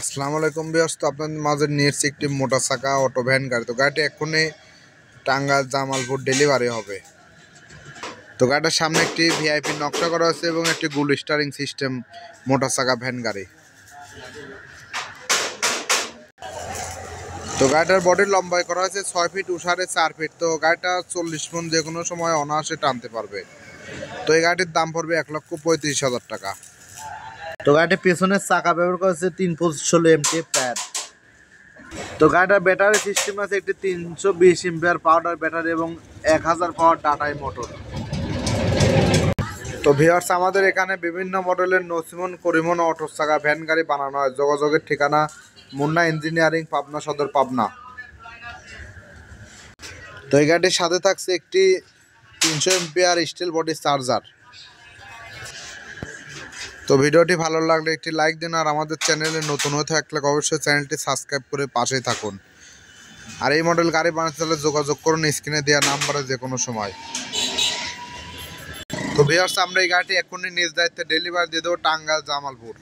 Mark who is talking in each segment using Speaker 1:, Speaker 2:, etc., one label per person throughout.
Speaker 1: আসসালামু আলাইকুম ভিউয়ার্স, তো আপনাদের মাঝে নিয়ে এসেছি একটি মোটর চাকা অটো ভ্যান গাড়ি। তো গাড়িটি এক্ষুনি টাঙ্গাইল জামালপুর ডেলিভারি হবে। তো গাড়িটার সামনে একটি ভিআইপি নকশা করা আছে এবং একটি গুল স্টারিং সিস্টেম মোটর চাকা ভ্যান গাড়ি। তো গাড়িটার বডির লম্বাই করা হয়েছে 6 ফিট, উষারে 4 ফিট। তো গাড়িটা 40 মণ যে কোনো সময় অনায়াসে টানতে পারবে। তো এই গাড়িটির দাম পড়বে 1,35,000 টাকা। তো গাড়িটির পেছনের চাকা ব্যবহার করা হচ্ছে 325 এমটিএফ টায়ার। তো গাড়িটার ব্যাটারি সিস্টেম আছে একটি 320 এম্পিয়ার পাওয়ার ব্যাটারি এবং 1000 পাওয়ার ডাটাই মোটর। তো ভিউয়ার্স, আমাদের এখানে বিভিন্ন মডেলের নসিমন করিমন অটো চাকা ভ্যান গাড়ি বানানো হয়। যোগাযোগের ঠিকানা মুন্না ইঞ্জিনিয়ারিং, পাবনা সদর, পাবনা। তো এই গাড়িটির সাথে থাকছে একটি 300 এম্পিয়ার স্টিল বডি চার্জার। তো ভিডিওটি ভালো লাগলে একটি লাইক দিন, আর আমাদের চ্যানেলে নতুন হয়ে থাকলে অবশ্যই চ্যানেলটি সাবস্ক্রাইব করে পাশেই থাকুন। আর এই মডেল গাড়ি বানাতে চাইলে যোগাযোগ করুন স্ক্রিনে দেওয়া নাম্বারে যে কোনো সময়। তো ভিউয়ার্স, আমরা এই গাড়িটি এখনই নিজ দায়িত্বে ডেলিভারি দিয়ে দেবো টাঙ্গাইল জামালপুর।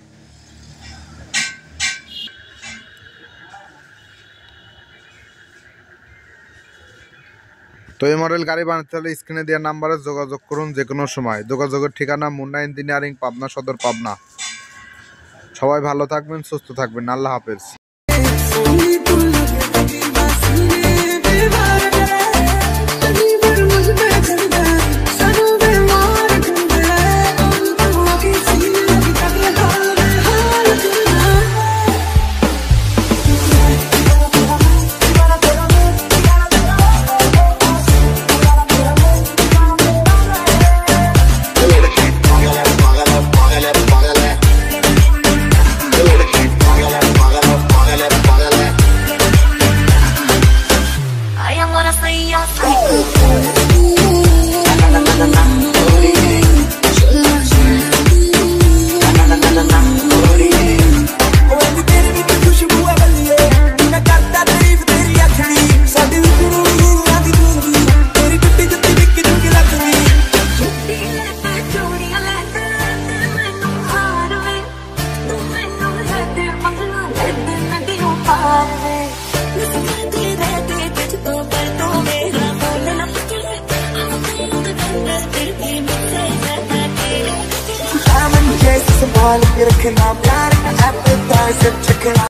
Speaker 1: তো এই মডেল গাড়ি বানাতে চাইলে স্ক্রিনে দেওয়া নাম্বারে যোগাযোগ করুন যে কোনো সময়। যোগাযোগের ঠিকানা মুন্না ইঞ্জিনিয়ারিং, পাবনা সদর, পাবনা। সবাই ভালো থাকবেন, সুস্থ থাকবেন। আল্লাহ হাফেজ।
Speaker 2: I'm in the case of some wine, I'm gonna appetize it.